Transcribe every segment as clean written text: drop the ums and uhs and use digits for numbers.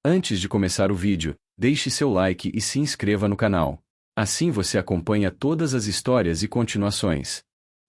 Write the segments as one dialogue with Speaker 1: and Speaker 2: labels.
Speaker 1: Antes de começar o vídeo, deixe seu like e se inscreva no canal. Assim você acompanha todas as histórias e continuações.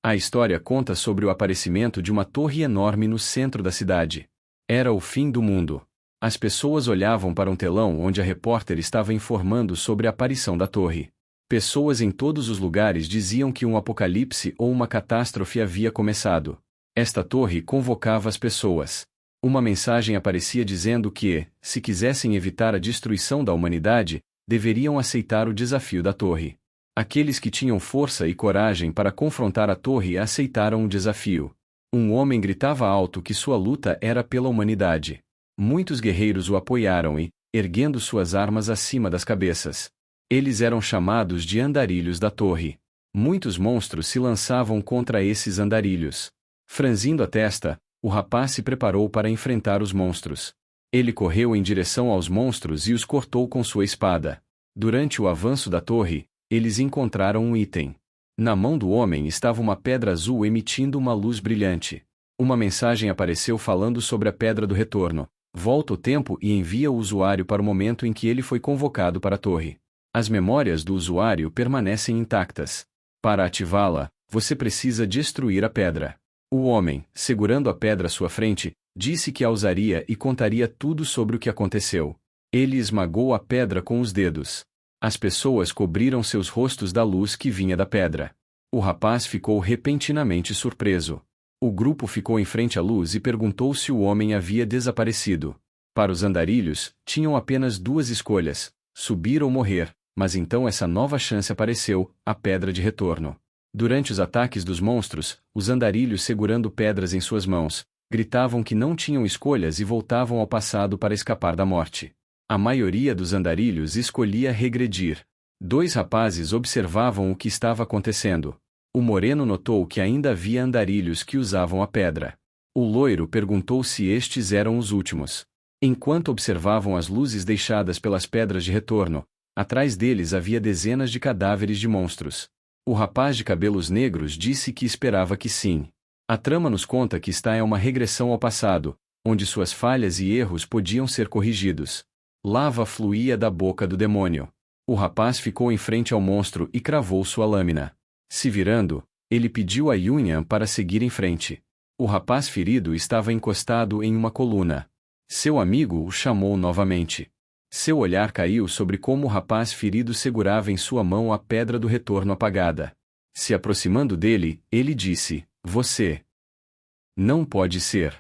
Speaker 1: A história conta sobre o aparecimento de uma torre enorme no centro da cidade. Era o fim do mundo. As pessoas olhavam para um telão onde a repórter estava informando sobre a aparição da torre. Pessoas em todos os lugares diziam que um apocalipse ou uma catástrofe havia começado. Esta torre convocava as pessoas. Uma mensagem aparecia dizendo que, se quisessem evitar a destruição da humanidade, deveriam aceitar o desafio da torre. Aqueles que tinham força e coragem para confrontar a torre aceitaram o desafio. Um homem gritava alto que sua luta era pela humanidade. Muitos guerreiros o apoiaram e, erguendo suas armas acima das cabeças. Eles eram chamados de andarilhos da torre. Muitos monstros se lançavam contra esses andarilhos. Franzindo a testa, o rapaz se preparou para enfrentar os monstros. Ele correu em direção aos monstros e os cortou com sua espada. Durante o avanço da torre, eles encontraram um item. Na mão do homem estava uma pedra azul emitindo uma luz brilhante. Uma mensagem apareceu falando sobre a Pedra do Retorno. Volta o tempo e envia o usuário para o momento em que ele foi convocado para a torre. As memórias do usuário permanecem intactas. Para ativá-la, você precisa destruir a pedra. O homem, segurando a pedra à sua frente, disse que a usaria e contaria tudo sobre o que aconteceu. Ele esmagou a pedra com os dedos. As pessoas cobriram seus rostos da luz que vinha da pedra. O rapaz ficou repentinamente surpreso. O grupo ficou em frente à luz e perguntou se o homem havia desaparecido. Para os andarilhos, tinham apenas duas escolhas: subir ou morrer, mas então essa nova chance apareceu, a Pedra de Retorno. Durante os ataques dos monstros, os andarilhos segurando pedras em suas mãos, gritavam que não tinham escolhas e voltavam ao passado para escapar da morte. A maioria dos andarilhos escolhia regredir. Dois rapazes observavam o que estava acontecendo. O moreno notou que ainda havia andarilhos que usavam a pedra. O loiro perguntou se estes eram os últimos. Enquanto observavam as luzes deixadas pelas pedras de retorno, atrás deles havia dezenas de cadáveres de monstros. O rapaz de cabelos negros disse que esperava que sim. A trama nos conta que esta é uma regressão ao passado, onde suas falhas e erros podiam ser corrigidos. Lava fluía da boca do demônio. O rapaz ficou em frente ao monstro e cravou sua lâmina. Se virando, ele pediu a Yunyan para seguir em frente. O rapaz ferido estava encostado em uma coluna. Seu amigo o chamou novamente. Seu olhar caiu sobre como o rapaz ferido segurava em sua mão a Pedra do Retorno apagada. Se aproximando dele, ele disse: "Você não pode ser."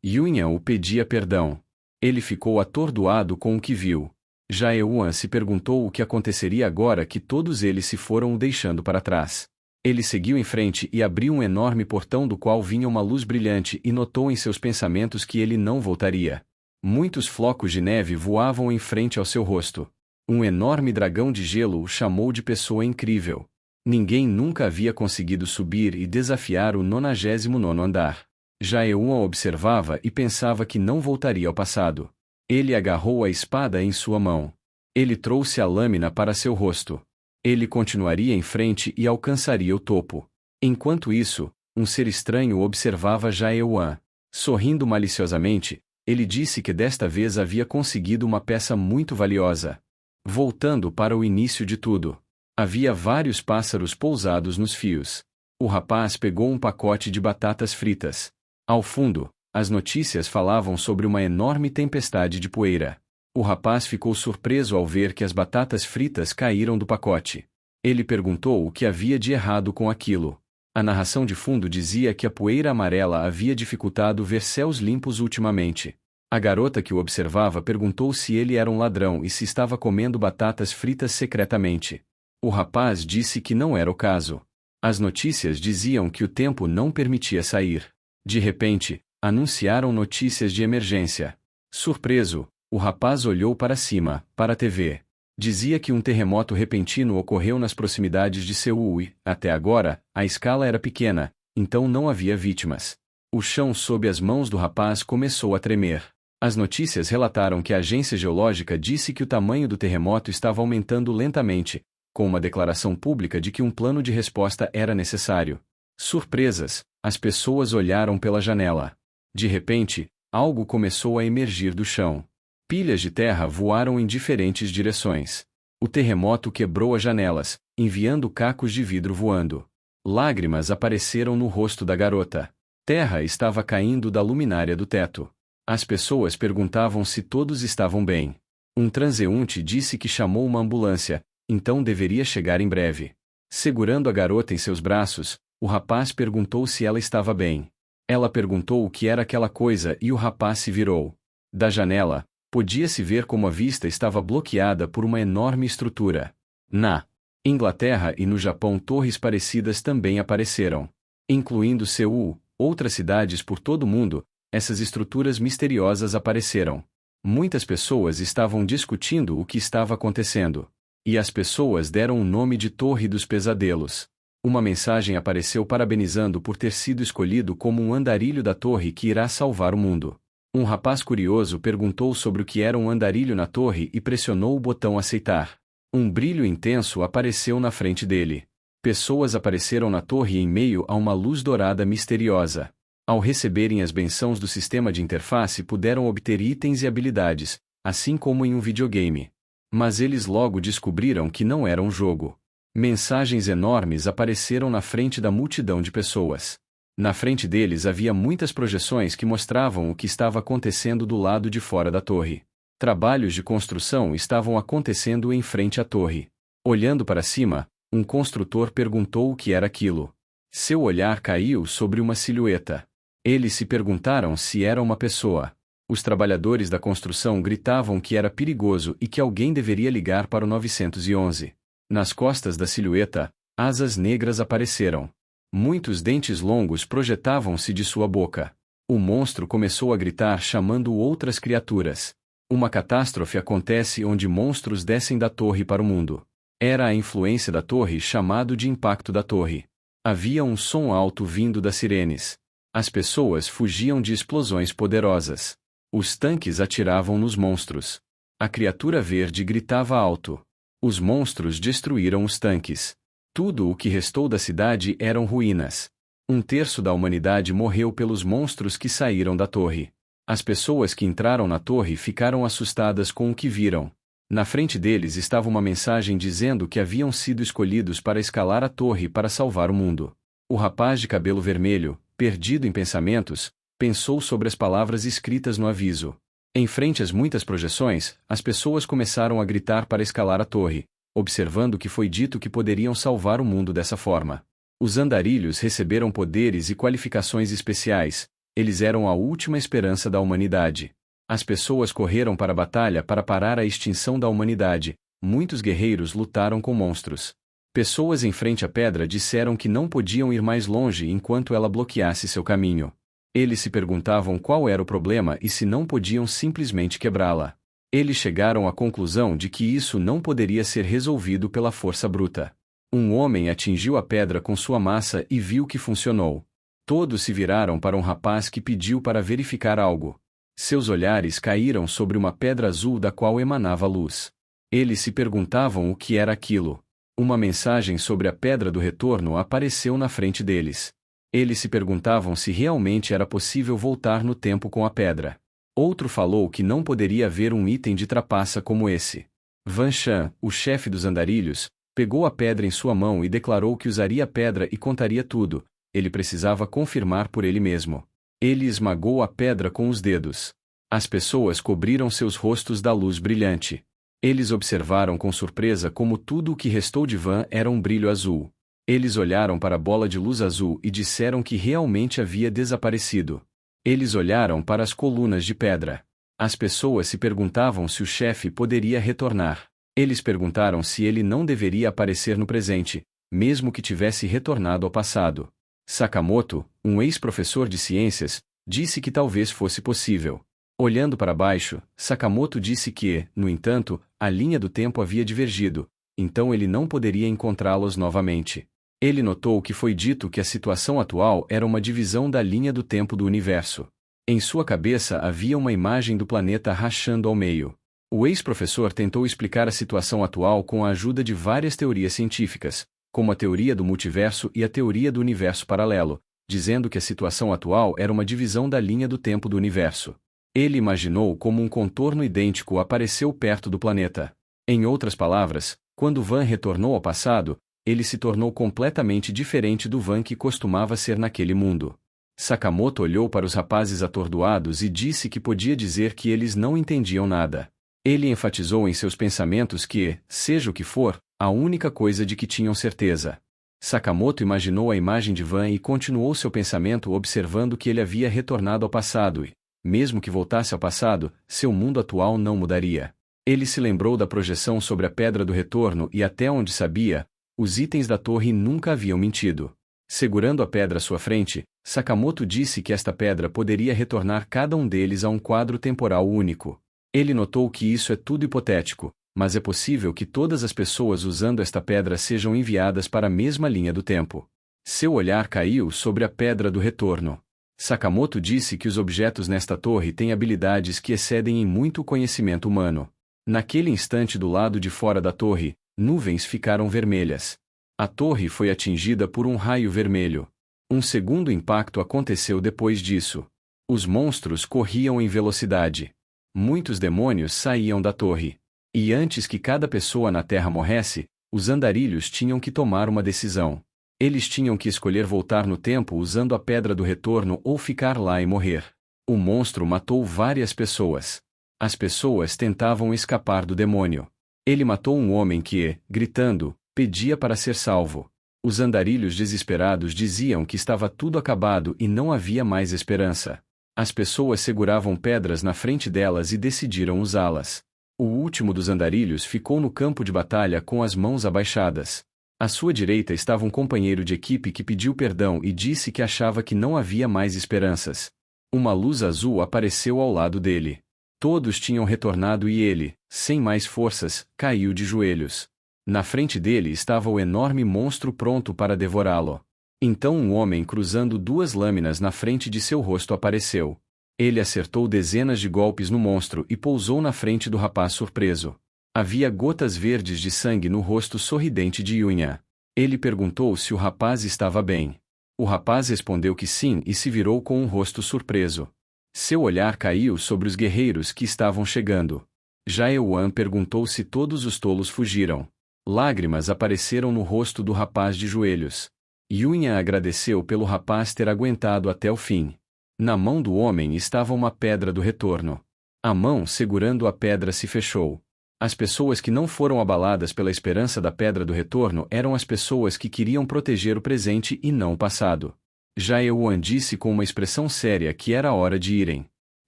Speaker 1: Yunyan o pedia perdão. Ele ficou atordoado com o que viu. Jae-Yuan se perguntou o que aconteceria agora que todos eles se foram o deixando para trás. Ele seguiu em frente e abriu um enorme portão do qual vinha uma luz brilhante e notou em seus pensamentos que ele não voltaria. Muitos flocos de neve voavam em frente ao seu rosto. Um enorme dragão de gelo o chamou de pessoa incrível. Ninguém nunca havia conseguido subir e desafiar o 99º andar. Jae-Yuan observava e pensava que não voltaria ao passado. Ele agarrou a espada em sua mão. Ele trouxe a lâmina para seu rosto. Ele continuaria em frente e alcançaria o topo. Enquanto isso, um ser estranho observava Jae-Yuan. Sorrindo maliciosamente, ele disse que desta vez havia conseguido uma peça muito valiosa. Voltando para o início de tudo. Havia vários pássaros pousados nos fios. O rapaz pegou um pacote de batatas fritas. Ao fundo, as notícias falavam sobre uma enorme tempestade de poeira. O rapaz ficou surpreso ao ver que as batatas fritas caíram do pacote. Ele perguntou o que havia de errado com aquilo. A narração de fundo dizia que a poeira amarela havia dificultado ver céus limpos ultimamente. A garota que o observava perguntou se ele era um ladrão e se estava comendo batatas fritas secretamente. O rapaz disse que não era o caso. As notícias diziam que o tempo não permitia sair. De repente, anunciaram notícias de emergência. Surpreso, o rapaz olhou para cima, para a TV. Dizia que um terremoto repentino ocorreu nas proximidades de Seul e, até agora, a escala era pequena, então não havia vítimas. O chão sob as mãos do rapaz começou a tremer. As notícias relataram que a agência geológica disse que o tamanho do terremoto estava aumentando lentamente, com uma declaração pública de que um plano de resposta era necessário. Surpresas, as pessoas olharam pela janela. De repente, algo começou a emergir do chão. Pilhas de terra voaram em diferentes direções. O terremoto quebrou as janelas, enviando cacos de vidro voando. Lágrimas apareceram no rosto da garota. Terra estava caindo da luminária do teto. As pessoas perguntavam se todos estavam bem. Um transeunte disse que chamou uma ambulância, então deveria chegar em breve. Segurando a garota em seus braços, o rapaz perguntou se ela estava bem. Ela perguntou o que era aquela coisa e o rapaz se virou. Da janela, podia-se ver como a vista estava bloqueada por uma enorme estrutura. Na Inglaterra e no Japão torres parecidas também apareceram. Incluindo Seul, outras cidades por todo o mundo, essas estruturas misteriosas apareceram. Muitas pessoas estavam discutindo o que estava acontecendo. E as pessoas deram o nome de Torre dos Pesadelos. Uma mensagem apareceu parabenizando por ter sido escolhido como um andarilho da torre que irá salvar o mundo. Um rapaz curioso perguntou sobre o que era um andarilho na torre e pressionou o botão aceitar. Um brilho intenso apareceu na frente dele. Pessoas apareceram na torre em meio a uma luz dourada misteriosa. Ao receberem as bençãos do sistema de interface puderam obter itens e habilidades, assim como em um videogame. Mas eles logo descobriram que não era um jogo. Mensagens enormes apareceram na frente da multidão de pessoas. Na frente deles havia muitas projeções que mostravam o que estava acontecendo do lado de fora da torre. Trabalhos de construção estavam acontecendo em frente à torre. Olhando para cima, um construtor perguntou o que era aquilo. Seu olhar caiu sobre uma silhueta. Eles se perguntaram se era uma pessoa. Os trabalhadores da construção gritavam que era perigoso e que alguém deveria ligar para o 911. Nas costas da silhueta, asas negras apareceram. Muitos dentes longos projetavam-se de sua boca. O monstro começou a gritar chamando outras criaturas. Uma catástrofe acontece onde monstros descem da torre para o mundo. Era a influência da torre chamado de impacto da torre. Havia um som alto vindo das sirenes. As pessoas fugiam de explosões poderosas. Os tanques atiravam nos monstros. A criatura verde gritava alto. Os monstros destruíram os tanques. Tudo o que restou da cidade eram ruínas. Um terço da humanidade morreu pelos monstros que saíram da torre. As pessoas que entraram na torre ficaram assustadas com o que viram. Na frente deles estava uma mensagem dizendo que haviam sido escolhidos para escalar a torre para salvar o mundo. O rapaz de cabelo vermelho, perdido em pensamentos, pensou sobre as palavras escritas no aviso. Em frente às muitas projeções, as pessoas começaram a gritar para escalar a torre, observando que foi dito que poderiam salvar o mundo dessa forma. Os andarilhos receberam poderes e qualificações especiais, eles eram a última esperança da humanidade. As pessoas correram para a batalha para parar a extinção da humanidade, muitos guerreiros lutaram com monstros. Pessoas em frente à pedra disseram que não podiam ir mais longe enquanto ela bloqueasse seu caminho. Eles se perguntavam qual era o problema e se não podiam simplesmente quebrá-la. Eles chegaram à conclusão de que isso não poderia ser resolvido pela força bruta. Um homem atingiu a pedra com sua massa e viu que funcionou. Todos se viraram para um rapaz que pediu para verificar algo. Seus olhares caíram sobre uma pedra azul da qual emanava luz. Eles se perguntavam o que era aquilo. Uma mensagem sobre a pedra do retorno apareceu na frente deles. Eles se perguntavam se realmente era possível voltar no tempo com a pedra. Outro falou que não poderia haver um item de trapaça como esse. Van Chan, o chefe dos andarilhos, pegou a pedra em sua mão e declarou que usaria a pedra e contaria tudo. Ele precisava confirmar por ele mesmo. Ele esmagou a pedra com os dedos. As pessoas cobriram seus rostos da luz brilhante. Eles observaram com surpresa como tudo o que restou de Van era um brilho azul. Eles olharam para a bola de luz azul e disseram que realmente havia desaparecido. Eles olharam para as colunas de pedra. As pessoas se perguntavam se o chefe poderia retornar. Eles perguntaram se ele não deveria aparecer no presente, mesmo que tivesse retornado ao passado. Sakamoto, um ex-professor de ciências, disse que talvez fosse possível. Olhando para baixo, Sakamoto disse que, no entanto, a linha do tempo havia divergido, então ele não poderia encontrá-los novamente. Ele notou que foi dito que a situação atual era uma divisão da linha do tempo do universo. Em sua cabeça havia uma imagem do planeta rachando ao meio. O ex-professor tentou explicar a situação atual com a ajuda de várias teorias científicas, como a teoria do multiverso e a teoria do universo paralelo, dizendo que a situação atual era uma divisão da linha do tempo do universo. Ele imaginou como um contorno idêntico apareceu perto do planeta. Em outras palavras, quando Van retornou ao passado, ele se tornou completamente diferente do Van que costumava ser naquele mundo. Sakamoto olhou para os rapazes atordoados e disse que podia dizer que eles não entendiam nada. Ele enfatizou em seus pensamentos que, seja o que for, a única coisa de que tinham certeza. Sakamoto imaginou a imagem de Van e continuou seu pensamento observando que ele havia retornado ao passado e, mesmo que voltasse ao passado, seu mundo atual não mudaria. Ele se lembrou da projeção sobre a Pedra do Retorno e até onde sabia, os itens da torre nunca haviam mentido. Segurando a pedra à sua frente, Sakamoto disse que esta pedra poderia retornar cada um deles a um quadro temporal único. Ele notou que isso é tudo hipotético, mas é possível que todas as pessoas usando esta pedra sejam enviadas para a mesma linha do tempo. Seu olhar caiu sobre a Pedra do Retorno. Sakamoto disse que os objetos nesta torre têm habilidades que excedem em muito o conhecimento humano. Naquele instante do lado de fora da torre, nuvens ficaram vermelhas. A torre foi atingida por um raio vermelho. Um segundo impacto aconteceu depois disso. Os monstros corriam em velocidade. Muitos demônios saíam da torre. E antes que cada pessoa na Terra morresse, os andarilhos tinham que tomar uma decisão. Eles tinham que escolher voltar no tempo usando a Pedra do Retorno ou ficar lá e morrer. O monstro matou várias pessoas. As pessoas tentavam escapar do demônio. Ele matou um homem que, gritando, pedia para ser salvo. Os andarilhos desesperados diziam que estava tudo acabado e não havia mais esperança. As pessoas seguravam pedras na frente delas e decidiram usá-las. O último dos andarilhos ficou no campo de batalha com as mãos abaixadas. À sua direita estava um companheiro de equipe que pediu perdão e disse que achava que não havia mais esperanças. Uma luz azul apareceu ao lado dele. Todos tinham retornado e ele, sem mais forças, caiu de joelhos. Na frente dele estava o enorme monstro pronto para devorá-lo. Então um homem cruzando duas lâminas na frente de seu rosto apareceu. Ele acertou dezenas de golpes no monstro e pousou na frente do rapaz surpreso. Havia gotas verdes de sangue no rosto sorridente de Yunya. Ele perguntou se o rapaz estava bem. O rapaz respondeu que sim e se virou com um rosto surpreso. Seu olhar caiu sobre os guerreiros que estavam chegando. Jae-wan perguntou se todos os tolos fugiram. Lágrimas apareceram no rosto do rapaz de joelhos. Yunya agradeceu pelo rapaz ter aguentado até o fim. Na mão do homem estava uma pedra do retorno. A mão segurando a pedra se fechou. As pessoas que não foram abaladas pela esperança da Pedra do Retorno eram as pessoas que queriam proteger o presente e não o passado. Jae-wan disse com uma expressão séria que era hora de irem.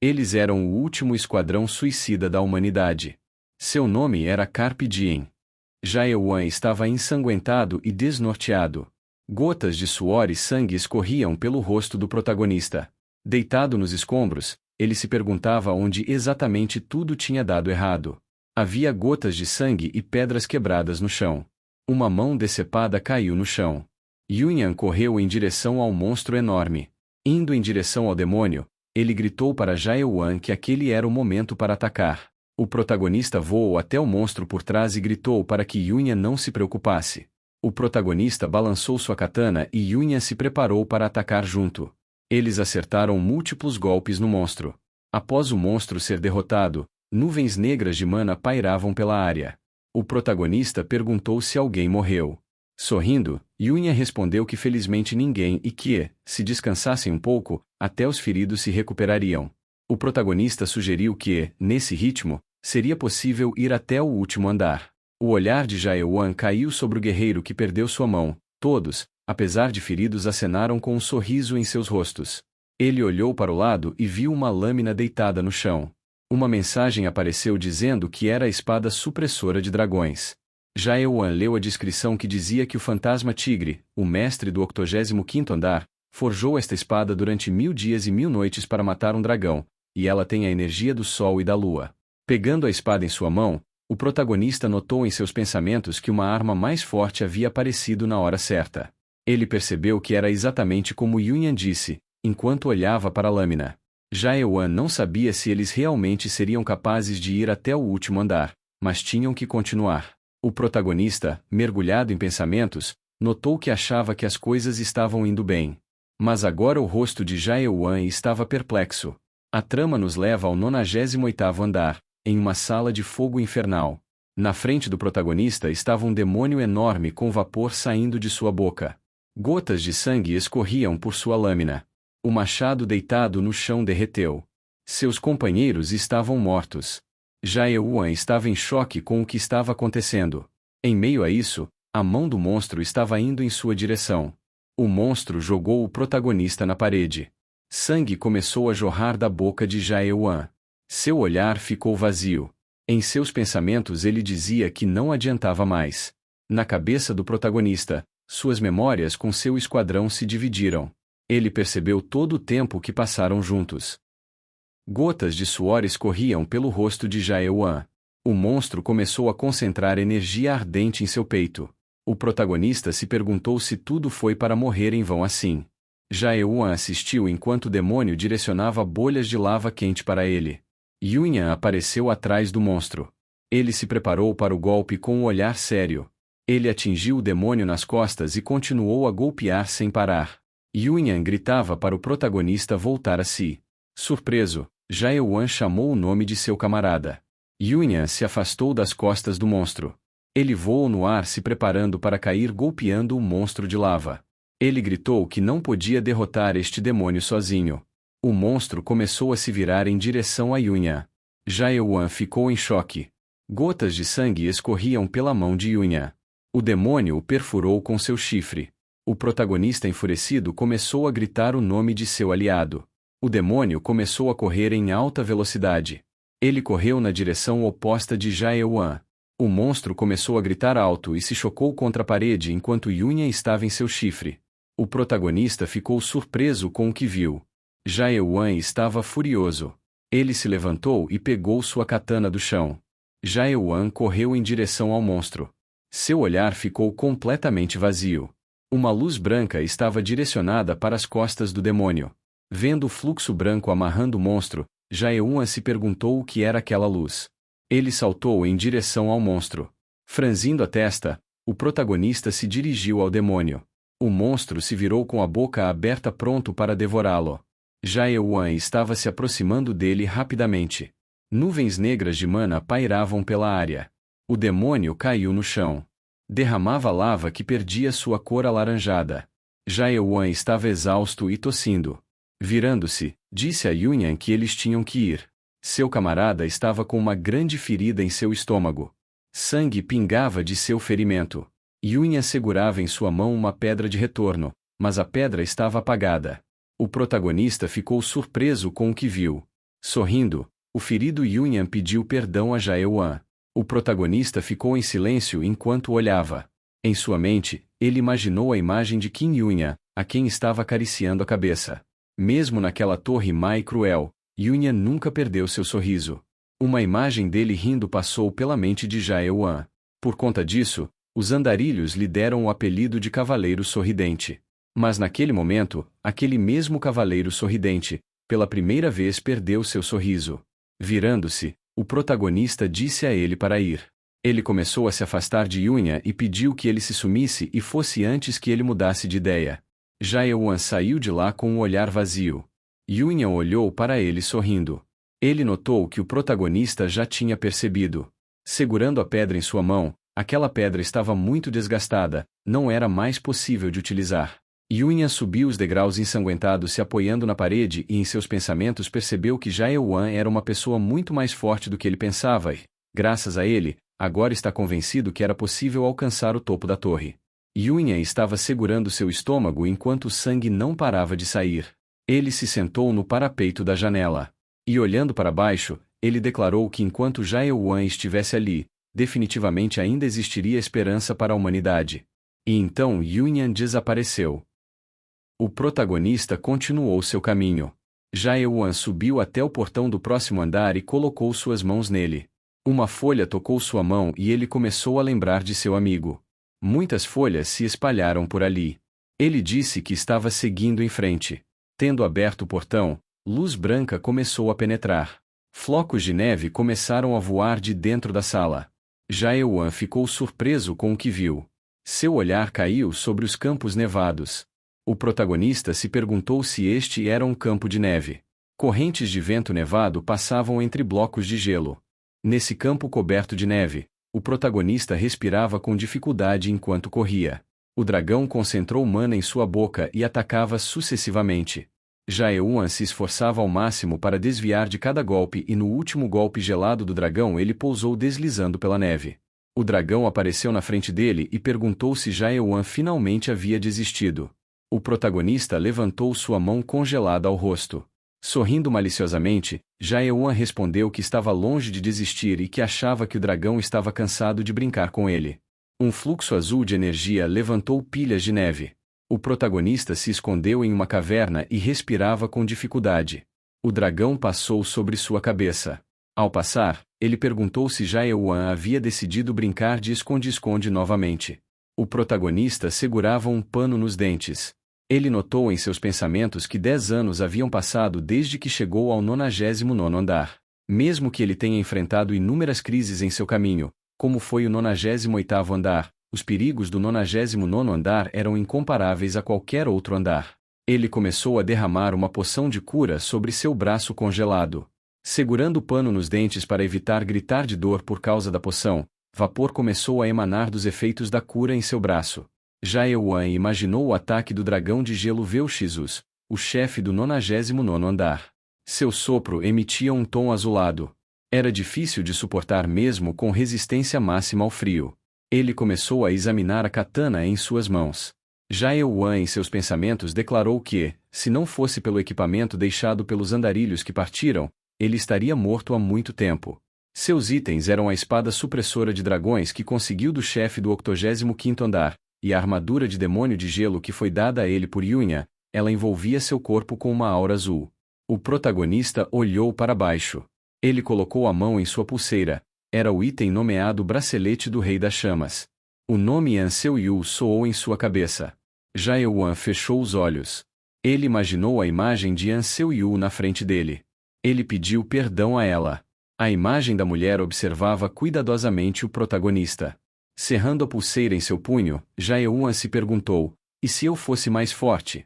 Speaker 1: Eles eram o último esquadrão suicida da humanidade. Seu nome era Carpe Diem. Jae-wan estava ensanguentado e desnorteado. Gotas de suor e sangue escorriam pelo rosto do protagonista. Deitado nos escombros, ele se perguntava onde exatamente tudo tinha dado errado. Havia gotas de sangue e pedras quebradas no chão. Uma mão decepada caiu no chão. Yunya correu em direção ao monstro enorme. Indo em direção ao demônio, ele gritou para Jae-wan que aquele era o momento para atacar. O protagonista voou até o monstro por trás e gritou para que Yunya não se preocupasse. O protagonista balançou sua katana e Yunya se preparou para atacar junto. Eles acertaram múltiplos golpes no monstro. Após o monstro ser derrotado, nuvens negras de mana pairavam pela área. O protagonista perguntou se alguém morreu. Sorrindo, Yunya respondeu que felizmente ninguém e que, se descansassem um pouco, até os feridos se recuperariam. O protagonista sugeriu que, nesse ritmo, seria possível ir até o último andar. O olhar de Jae-wan caiu sobre o guerreiro que perdeu sua mão. Todos, apesar de feridos, acenaram com um sorriso em seus rostos. Ele olhou para o lado e viu uma lâmina deitada no chão. Uma mensagem apareceu dizendo que era a espada supressora de dragões. Jae-wan leu a descrição que dizia que o fantasma tigre, o mestre do 85º andar, forjou esta espada durante 1000 dias e 1000 noites para matar um dragão, e ela tem a energia do sol e da lua. Pegando a espada em sua mão, o protagonista notou em seus pensamentos que uma arma mais forte havia aparecido na hora certa. Ele percebeu que era exatamente como Yunya disse, enquanto olhava para a lâmina. Jae-wan não sabia se eles realmente seriam capazes de ir até o último andar, mas tinham que continuar. O protagonista, mergulhado em pensamentos, notou que achava que as coisas estavam indo bem. Mas agora o rosto de Jae-wan estava perplexo. A trama nos leva ao 98º andar, em uma sala de fogo infernal. Na frente do protagonista estava um demônio enorme com vapor saindo de sua boca. Gotas de sangue escorriam por sua lâmina. O machado deitado no chão derreteu. Seus companheiros estavam mortos. Jae-Yuan estava em choque com o que estava acontecendo. Em meio a isso, a mão do monstro estava indo em sua direção. O monstro jogou o protagonista na parede. Sangue começou a jorrar da boca de Jae-Yuan. Seu olhar ficou vazio. Em seus pensamentos ele dizia que não adiantava mais. Na cabeça do protagonista, suas memórias com seu esquadrão se dividiram. Ele percebeu todo o tempo que passaram juntos. Gotas de suor escorriam pelo rosto de Jae-Yuan. O monstro começou a concentrar energia ardente em seu peito. O protagonista se perguntou se tudo foi para morrer em vão assim. Jae-Yuan assistiu enquanto o demônio direcionava bolhas de lava quente para ele. Yunyan apareceu atrás do monstro. Ele se preparou para o golpe com um olhar sério. Ele atingiu o demônio nas costas e continuou a golpear sem parar. Yunyan gritava para o protagonista voltar a si. Surpreso, Jae-Yuan chamou o nome de seu camarada. Yunyan se afastou das costas do monstro. Ele voou no ar se preparando para cair golpeando o monstro de lava. Ele gritou que não podia derrotar este demônio sozinho. O monstro começou a se virar em direção a Yunyan. Jae-Yuan ficou em choque. Gotas de sangue escorriam pela mão de Yunyan. O demônio o perfurou com seu chifre. O protagonista enfurecido começou a gritar o nome de seu aliado. O demônio começou a correr em alta velocidade. Ele correu na direção oposta de Jae-Yuan. O monstro começou a gritar alto e se chocou contra a parede enquanto Yunyan estava em seu chifre. O protagonista ficou surpreso com o que viu. Jae-Yuan estava furioso. Ele se levantou e pegou sua katana do chão. Jae-Yuan correu em direção ao monstro. Seu olhar ficou completamente vazio. Uma luz branca estava direcionada para as costas do demônio. Vendo o fluxo branco amarrando o monstro, Jae-Yuan se perguntou o que era aquela luz. Ele saltou em direção ao monstro. Franzindo a testa, o protagonista se dirigiu ao demônio. O monstro se virou com a boca aberta pronto para devorá-lo. Jae-Yuan estava se aproximando dele rapidamente. Nuvens negras de mana pairavam pela área. O demônio caiu no chão. Derramava lava que perdia sua cor alaranjada. Jae-Yuan estava exausto e tossindo. Virando-se, disse a Yunyan que eles tinham que ir. Seu camarada estava com uma grande ferida em seu estômago. Sangue pingava de seu ferimento. Yunyan segurava em sua mão uma pedra de retorno, mas a pedra estava apagada. O protagonista ficou surpreso com o que viu. Sorrindo, o ferido Yunyan pediu perdão a Jae-Yuan. O protagonista ficou em silêncio enquanto olhava. Em sua mente, ele imaginou a imagem de Qin Yunyan, a quem estava acariciando a cabeça. Mesmo naquela torre má e cruel, Yunyan nunca perdeu seu sorriso. Uma imagem dele rindo passou pela mente de Jae-Yuan. Por conta disso, os andarilhos lhe deram o apelido de Cavaleiro Sorridente. Mas naquele momento, aquele mesmo Cavaleiro Sorridente, pela primeira vez perdeu seu sorriso. Virando-se, o protagonista disse a ele para ir. Ele começou a se afastar de Yunyan e pediu que ele se sumisse e fosse antes que ele mudasse de ideia. Jae-Yuan saiu de lá com um olhar vazio. Yunyan olhou para ele sorrindo. Ele notou que o protagonista já tinha percebido. Segurando a pedra em sua mão, aquela pedra estava muito desgastada, não era mais possível de utilizar. Yunyan subiu os degraus ensanguentados se apoiando na parede e em seus pensamentos percebeu que Jae-Yuan era uma pessoa muito mais forte do que ele pensava e, graças a ele, agora está convencido que era possível alcançar o topo da torre. Yunyan estava segurando seu estômago enquanto o sangue não parava de sair. Ele se sentou no parapeito da janela. E olhando para baixo, ele declarou que enquanto Jae-Yuan estivesse ali, definitivamente ainda existiria esperança para a humanidade. E então Yunyan desapareceu. O protagonista continuou seu caminho. Jae-Yuan subiu até o portão do próximo andar e colocou suas mãos nele. Uma folha tocou sua mão e ele começou a lembrar de seu amigo. Muitas folhas se espalharam por ali. Ele disse que estava seguindo em frente. Tendo aberto o portão, luz branca começou a penetrar. Flocos de neve começaram a voar de dentro da sala. Jae-Yuan ficou surpreso com o que viu. Seu olhar caiu sobre os campos nevados. O protagonista se perguntou se este era um campo de neve. Correntes de vento nevado passavam entre blocos de gelo. Nesse campo coberto de neve, o protagonista respirava com dificuldade enquanto corria. O dragão concentrou mana em sua boca e atacava sucessivamente. Jae-Wan se esforçava ao máximo para desviar de cada golpe e no último golpe gelado do dragão ele pousou deslizando pela neve. O dragão apareceu na frente dele e perguntou se Jae-Wan finalmente havia desistido. O protagonista levantou sua mão congelada ao rosto. Sorrindo maliciosamente, Jae-Wan respondeu que estava longe de desistir e que achava que o dragão estava cansado de brincar com ele. Um fluxo azul de energia levantou pilhas de neve. O protagonista se escondeu em uma caverna e respirava com dificuldade. O dragão passou sobre sua cabeça. Ao passar, ele perguntou se Jae-Wan havia decidido brincar de esconde-esconde novamente. O protagonista segurava um pano nos dentes. Ele notou em seus pensamentos que 10 anos haviam passado desde que chegou ao 99º andar. Mesmo que ele tenha enfrentado inúmeras crises em seu caminho, como foi o 98º andar, os perigos do 99º andar eram incomparáveis a qualquer outro andar. Ele começou a derramar uma poção de cura sobre seu braço congelado. Segurando o pano nos dentes para evitar gritar de dor por causa da poção, vapor começou a emanar dos efeitos da cura em seu braço. Jae-Wan imaginou o ataque do dragão de gelo Vel'Shizuz, o chefe do 99º andar. Seu sopro emitia um tom azulado. Era difícil de suportar mesmo com resistência máxima ao frio. Ele começou a examinar a katana em suas mãos. Jae-Wan em seus pensamentos declarou que, se não fosse pelo equipamento deixado pelos andarilhos que partiram, ele estaria morto há muito tempo. Seus itens eram a espada supressora de dragões que conseguiu do chefe do 85º andar, e a armadura de demônio de gelo que foi dada a ele por Yunya. Ela envolvia seu corpo com uma aura azul. O protagonista olhou para baixo. Ele colocou a mão em sua pulseira. Era o item nomeado Bracelete do Rei das Chamas. O nome An Seu-Yu soou em sua cabeça. Jae-Wan fechou os olhos. Ele imaginou a imagem de An Seu-Yu na frente dele. Ele pediu perdão a ela. A imagem da mulher observava cuidadosamente o protagonista. Cerrando a pulseira em seu punho, Jae-Wan se perguntou: e se eu fosse mais forte?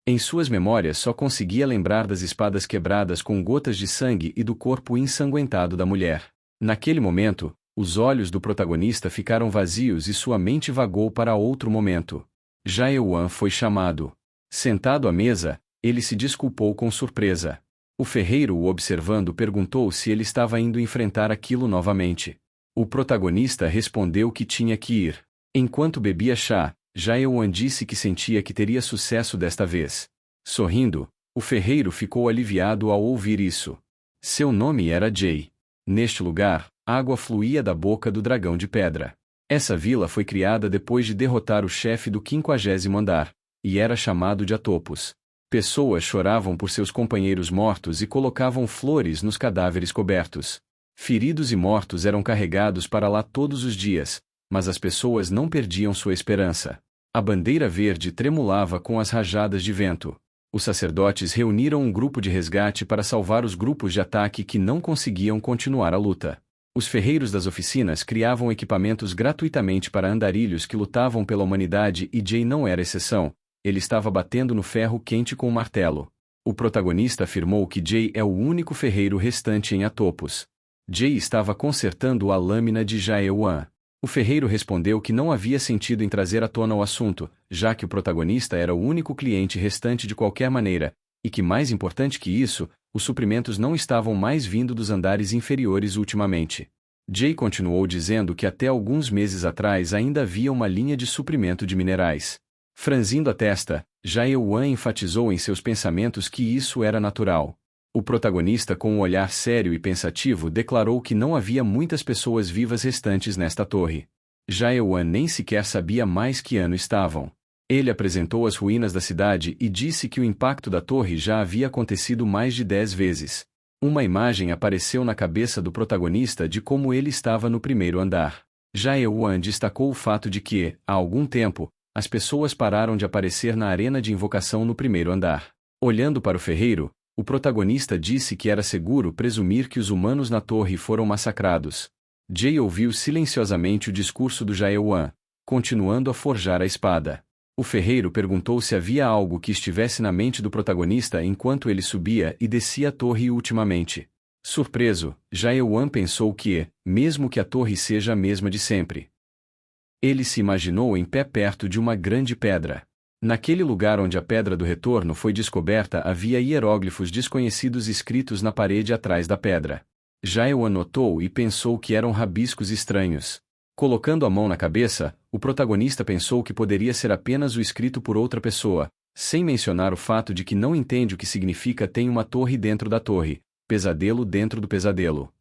Speaker 1: Em suas memórias só conseguia lembrar das espadas quebradas com gotas de sangue e do corpo ensanguentado da mulher. Naquele momento, os olhos do protagonista ficaram vazios e sua mente vagou para outro momento. Jae-Wan foi chamado. Sentado à mesa, ele se desculpou com surpresa. O ferreiro o observando perguntou se ele estava indo enfrentar aquilo novamente. O protagonista respondeu que tinha que ir. Enquanto bebia chá, Jae-Wan disse que sentia que teria sucesso desta vez. Sorrindo, o ferreiro ficou aliviado ao ouvir isso. Seu nome era Jay. Neste lugar, água fluía da boca do dragão de pedra. Essa vila foi criada depois de derrotar o chefe do 50º andar, e era chamado de Atopos. Pessoas choravam por seus companheiros mortos e colocavam flores nos cadáveres cobertos. Feridos e mortos eram carregados para lá todos os dias, mas as pessoas não perdiam sua esperança. A bandeira verde tremulava com as rajadas de vento. Os sacerdotes reuniram um grupo de resgate para salvar os grupos de ataque que não conseguiam continuar a luta. Os ferreiros das oficinas criavam equipamentos gratuitamente para andarilhos que lutavam pela humanidade e Jay não era exceção. Ele estava batendo no ferro quente com um martelo. O protagonista afirmou que Jay é o único ferreiro restante em Atopos. Jay estava consertando a lâmina de Jae-Wan. O ferreiro respondeu que não havia sentido em trazer à tona o assunto, já que o protagonista era o único cliente restante de qualquer maneira, e que mais importante que isso, os suprimentos não estavam mais vindo dos andares inferiores ultimamente. Jay continuou dizendo que até alguns meses atrás ainda havia uma linha de suprimento de minerais. Franzindo a testa, Jae-Wan enfatizou em seus pensamentos que isso era natural. O protagonista, com um olhar sério e pensativo, declarou que não havia muitas pessoas vivas restantes nesta torre. Jae-Wan nem sequer sabia mais que ano estavam. Ele apresentou as ruínas da cidade e disse que o impacto da torre já havia acontecido mais de 10 vezes. Uma imagem apareceu na cabeça do protagonista de como ele estava no primeiro andar. Jae-Wan destacou o fato de que, há algum tempo, as pessoas pararam de aparecer na arena de invocação no primeiro andar. Olhando para o ferreiro, o protagonista disse que era seguro presumir que os humanos na torre foram massacrados. Jay ouviu silenciosamente o discurso do Jae-Wan, continuando a forjar a espada. O ferreiro perguntou se havia algo que estivesse na mente do protagonista enquanto ele subia e descia a torre ultimamente. Surpreso, Jaewan pensou que, mesmo que a torre seja a mesma de sempre, ele se imaginou em pé perto de uma grande pedra. Naquele lugar onde a Pedra do Retorno foi descoberta havia hieróglifos desconhecidos escritos na parede atrás da pedra. Jaewan notou e pensou que eram rabiscos estranhos. Colocando a mão na cabeça, o protagonista pensou que poderia ser apenas o escrito por outra pessoa, sem mencionar o fato de que não entende o que significa tem uma torre dentro da torre, pesadelo dentro do pesadelo.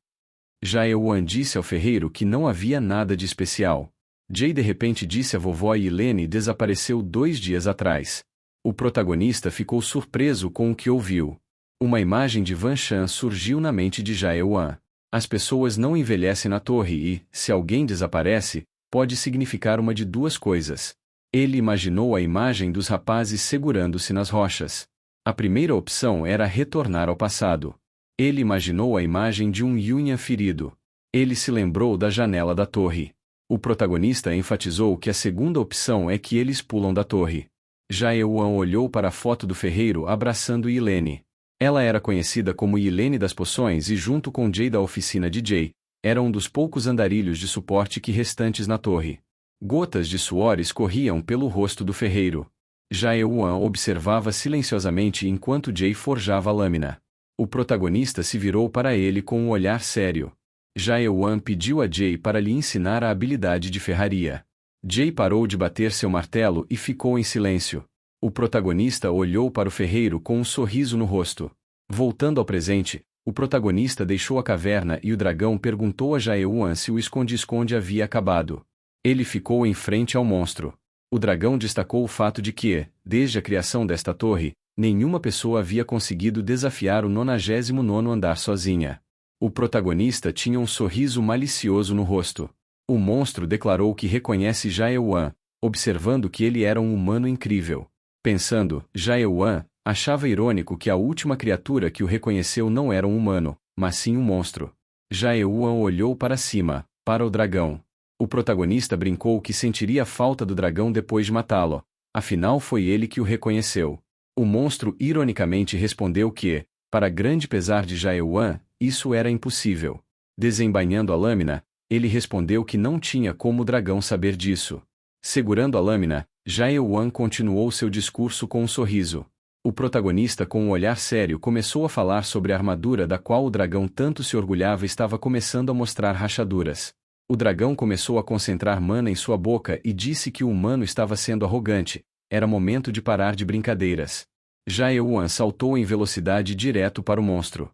Speaker 1: Jaewan disse ao ferreiro que não havia nada de especial. Jay de repente disse a vovó e Helene desapareceu 2 dias atrás. O protagonista ficou surpreso com o que ouviu. Uma imagem de Van Chan surgiu na mente de Jaewan. As pessoas não envelhecem na torre e, se alguém desaparece, pode significar uma de duas coisas. Ele imaginou a imagem dos rapazes segurando-se nas rochas. A primeira opção era retornar ao passado. Ele imaginou a imagem de um Yunyan ferido. Ele se lembrou da janela da torre. O protagonista enfatizou que a segunda opção é que eles pulam da torre. Jaewan olhou para a foto do ferreiro abraçando Helene. Ela era conhecida como Helene das Poções e junto com Jay da oficina de Jay, era um dos poucos andarilhos de suporte que restantes na torre. Gotas de suor escorriam pelo rosto do ferreiro. Jaewan observava silenciosamente enquanto Jay forjava a lâmina. O protagonista se virou para ele com um olhar sério. Jaewan pediu a Jay para lhe ensinar a habilidade de ferraria. Jay parou de bater seu martelo e ficou em silêncio. O protagonista olhou para o ferreiro com um sorriso no rosto. Voltando ao presente, o protagonista deixou a caverna e o dragão perguntou a Jaewan se o esconde-esconde havia acabado. Ele ficou em frente ao monstro. O dragão destacou o fato de que, desde a criação desta torre, nenhuma pessoa havia conseguido desafiar o 99º andar sozinha. O protagonista tinha um sorriso malicioso no rosto. O monstro declarou que reconhece Jaewan, observando que ele era um humano incrível. Pensando, Jaewan achava irônico que a última criatura que o reconheceu não era um humano, mas sim um monstro. Jaewan olhou para cima, para o dragão. O protagonista brincou que sentiria falta do dragão depois de matá-lo, afinal foi ele que o reconheceu. O monstro ironicamente respondeu que, para grande pesar de Jaewan, isso era impossível. Desembainhando a lâmina, ele respondeu que não tinha como o dragão saber disso. Segurando a lâmina, Jaewan continuou seu discurso com um sorriso. O protagonista com um olhar sério começou a falar sobre a armadura da qual o dragão tanto se orgulhava estava começando a mostrar rachaduras. O dragão começou a concentrar mana em sua boca e disse que o humano estava sendo arrogante, era momento de parar de brincadeiras. Jaewan saltou em velocidade direto para o monstro.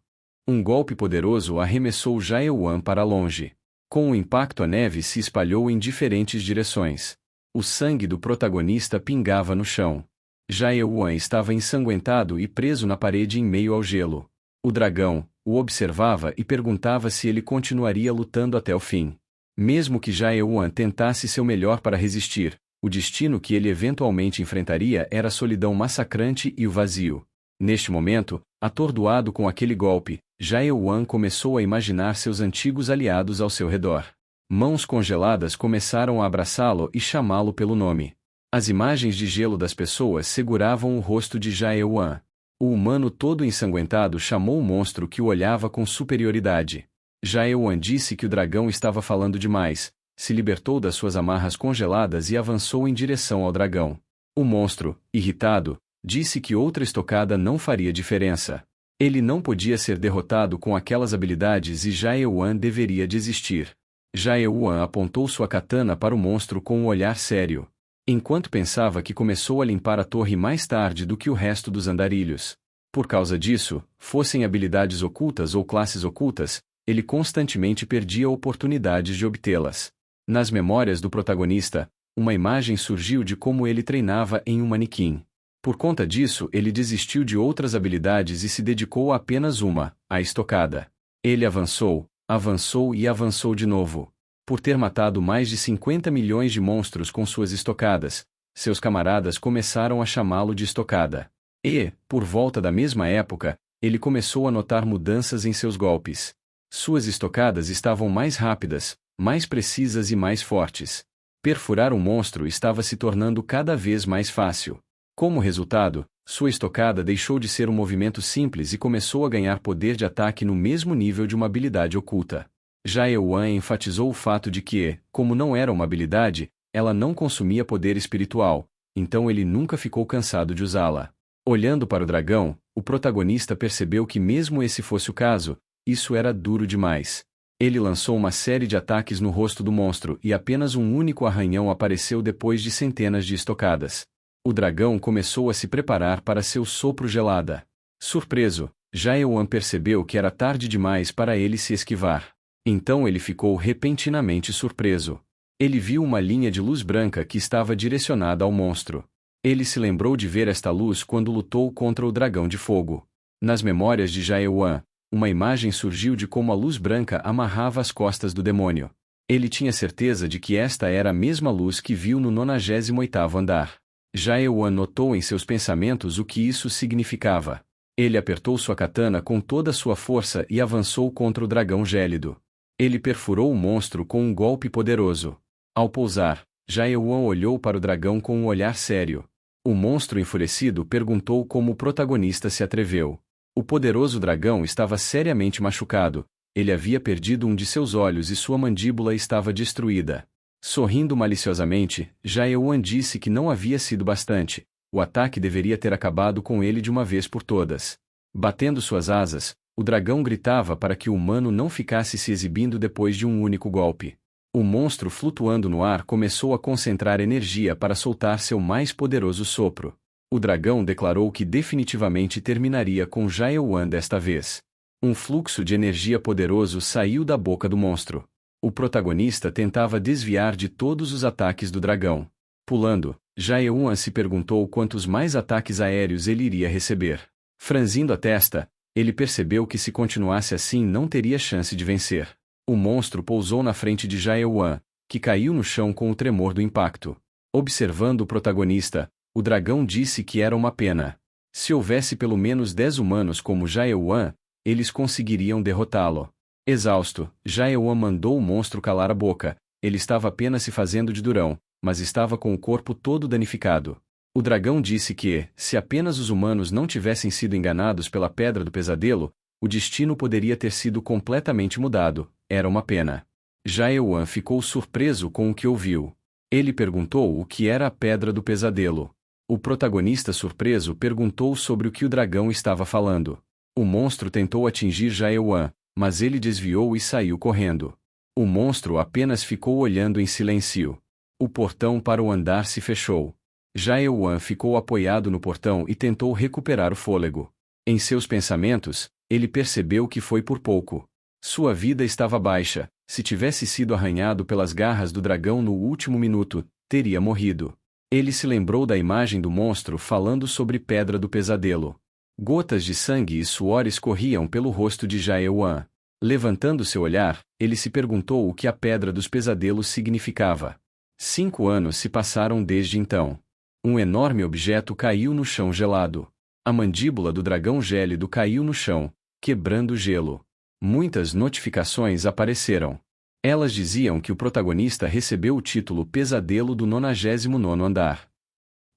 Speaker 1: Um golpe poderoso arremessou Jaewan para longe. Com o impacto a neve se espalhou em diferentes direções. O sangue do protagonista pingava no chão. Jaewan estava ensanguentado e preso na parede em meio ao gelo. O dragão o observava e perguntava se ele continuaria lutando até o fim. Mesmo que Jaewan tentasse seu melhor para resistir, o destino que ele eventualmente enfrentaria era a solidão massacrante e o vazio. Neste momento, atordoado com aquele golpe, Jaewan começou a imaginar seus antigos aliados ao seu redor. Mãos congeladas começaram a abraçá-lo e chamá-lo pelo nome. As imagens de gelo das pessoas seguravam o rosto de Jaewan. O humano todo ensanguentado chamou o monstro que o olhava com superioridade. Jaewan disse que o dragão estava falando demais, se libertou das suas amarras congeladas e avançou em direção ao dragão. O monstro, irritado, disse que outra estocada não faria diferença. Ele não podia ser derrotado com aquelas habilidades e Jaewan deveria desistir. Jaewan apontou sua katana para o monstro com um olhar sério. Enquanto pensava que começou a limpar a torre mais tarde do que o resto dos andarilhos. Por causa disso, fossem habilidades ocultas ou classes ocultas, ele constantemente perdia oportunidades de obtê-las. Nas memórias do protagonista, uma imagem surgiu de como ele treinava em um manequim. Por conta disso, ele desistiu de outras habilidades e se dedicou a apenas uma, a estocada. Ele avançou, avançou e avançou de novo. Por ter matado mais de 50 milhões de monstros com suas estocadas, seus camaradas começaram a chamá-lo de estocada. E, por volta da mesma época, ele começou a notar mudanças em seus golpes. Suas estocadas estavam mais rápidas, mais precisas e mais fortes. Perfurar o monstro estava se tornando cada vez mais fácil. Como resultado, sua estocada deixou de ser um movimento simples e começou a ganhar poder de ataque no mesmo nível de uma habilidade oculta. Já Euan enfatizou o fato de que, como não era uma habilidade, ela não consumia poder espiritual, então ele nunca ficou cansado de usá-la. Olhando para o dragão, o protagonista percebeu que mesmo esse fosse o caso, isso era duro demais. Ele lançou uma série de ataques no rosto do monstro e apenas um único arranhão apareceu depois de centenas de estocadas. O dragão começou a se preparar para seu sopro gelada. Surpreso, Jaeoan percebeu que era tarde demais para ele se esquivar. Então ele ficou repentinamente surpreso. Ele viu uma linha de luz branca que estava direcionada ao monstro. Ele se lembrou de ver esta luz quando lutou contra o dragão de fogo. Nas memórias de Jaeoan, uma imagem surgiu de como a luz branca amarrava as costas do demônio. Ele tinha certeza de que esta era a mesma luz que viu no 98º andar. Jaeoan notou em seus pensamentos o que isso significava. Ele apertou sua katana com toda a sua força e avançou contra o dragão gélido. Ele perfurou o monstro com um golpe poderoso. Ao pousar, Jaeoan olhou para o dragão com um olhar sério. O monstro enfurecido perguntou como o protagonista se atreveu. O poderoso dragão estava seriamente machucado, ele havia perdido um de seus olhos e sua mandíbula estava destruída. Sorrindo maliciosamente, Jaeoan disse que não havia sido bastante, o ataque deveria ter acabado com ele de uma vez por todas. Batendo suas asas, o dragão gritava para que o humano não ficasse se exibindo depois de um único golpe. O monstro flutuando no ar começou a concentrar energia para soltar seu mais poderoso sopro. O dragão declarou que definitivamente terminaria com Jaeoan desta vez. Um fluxo de energia poderoso saiu da boca do monstro. O protagonista tentava desviar de todos os ataques do dragão. Pulando, Jaeoan se perguntou quantos mais ataques aéreos ele iria receber. Franzindo a testa, ele percebeu que se continuasse assim não teria chance de vencer. O monstro pousou na frente de Jaeoan, que caiu no chão com o tremor do impacto. Observando o protagonista, o dragão disse que era uma pena. Se houvesse pelo menos 10 humanos como Jaeoan, eles conseguiriam derrotá-lo. Exausto, Jaeoan mandou o monstro calar a boca. Ele estava apenas se fazendo de durão, mas estava com o corpo todo danificado. O dragão disse que, se apenas os humanos não tivessem sido enganados pela Pedra do Pesadelo, o destino poderia ter sido completamente mudado. Era uma pena. Jaeoan ficou surpreso com o que ouviu. Ele perguntou o que era a Pedra do Pesadelo. O protagonista surpreso perguntou sobre o que o dragão estava falando. O monstro tentou atingir Jaeoan, mas ele desviou e saiu correndo. O monstro apenas ficou olhando em silêncio. O portão para o andar se fechou. Jaeoan ficou apoiado no portão e tentou recuperar o fôlego. Em seus pensamentos, ele percebeu que foi por pouco. Sua vida estava baixa. Se tivesse sido arranhado pelas garras do dragão no último minuto, teria morrido. Ele se lembrou da imagem do monstro falando sobre Pedra do Pesadelo. Gotas de sangue e suor escorriam pelo rosto de Jaeoan. Levantando seu olhar, ele se perguntou o que a Pedra dos Pesadelos significava. 5 anos se passaram desde então. Um enorme objeto caiu no chão gelado. A mandíbula do dragão gélido caiu no chão, quebrando o gelo. Muitas notificações apareceram. Elas diziam que o protagonista recebeu o título Pesadelo do 99º andar.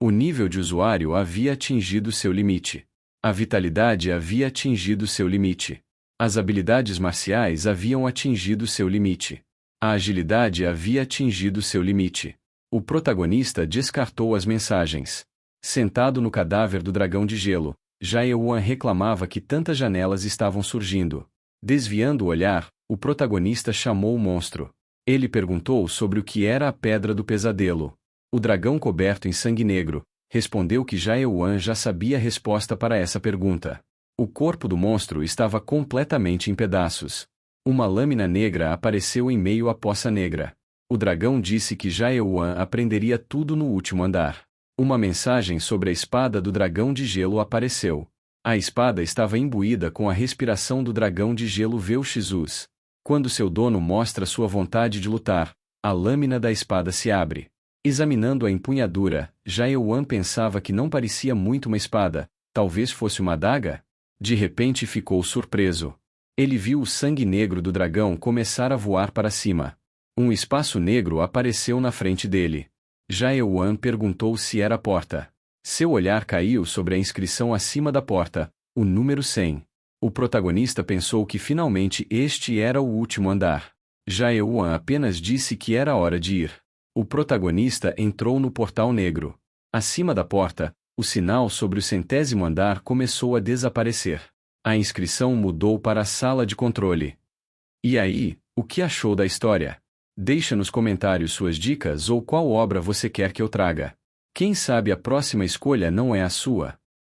Speaker 1: O nível de usuário havia atingido seu limite. A vitalidade havia atingido seu limite. As habilidades marciais haviam atingido seu limite. A agilidade havia atingido seu limite. O protagonista descartou as mensagens. Sentado no cadáver do dragão de gelo, Jaeoan reclamava que tantas janelas estavam surgindo. Desviando o olhar, o protagonista chamou o monstro. Ele perguntou sobre o que era a Pedra do Pesadelo. O dragão coberto em sangue negro respondeu que Jaeoan já sabia a resposta para essa pergunta. O corpo do monstro estava completamente em pedaços. Uma lâmina negra apareceu em meio à poça negra. O dragão disse que Jaeoan aprenderia tudo no último andar. Uma mensagem sobre a espada do dragão de gelo apareceu. A espada estava imbuída com a respiração do dragão de gelo Vel'Shizuz. Quando seu dono mostra sua vontade de lutar, a lâmina da espada se abre. Examinando a empunhadura, Jaeoan pensava que não parecia muito uma espada, talvez fosse uma adaga? De repente ficou surpreso. Ele viu o sangue negro do dragão começar a voar para cima. Um espaço negro apareceu na frente dele. Jae-Wan perguntou se era a porta. Seu olhar caiu sobre a inscrição acima da porta, o número 100. O protagonista pensou que finalmente este era o último andar. Jae-Wan apenas disse que era hora de ir. O protagonista entrou no portal negro. Acima da porta, o sinal sobre o 100º andar começou a desaparecer. A inscrição mudou para a sala de controle. E aí, o que achou da história? Deixa nos comentários suas dicas ou qual obra você quer que eu traga. Quem sabe a próxima escolha não é a sua.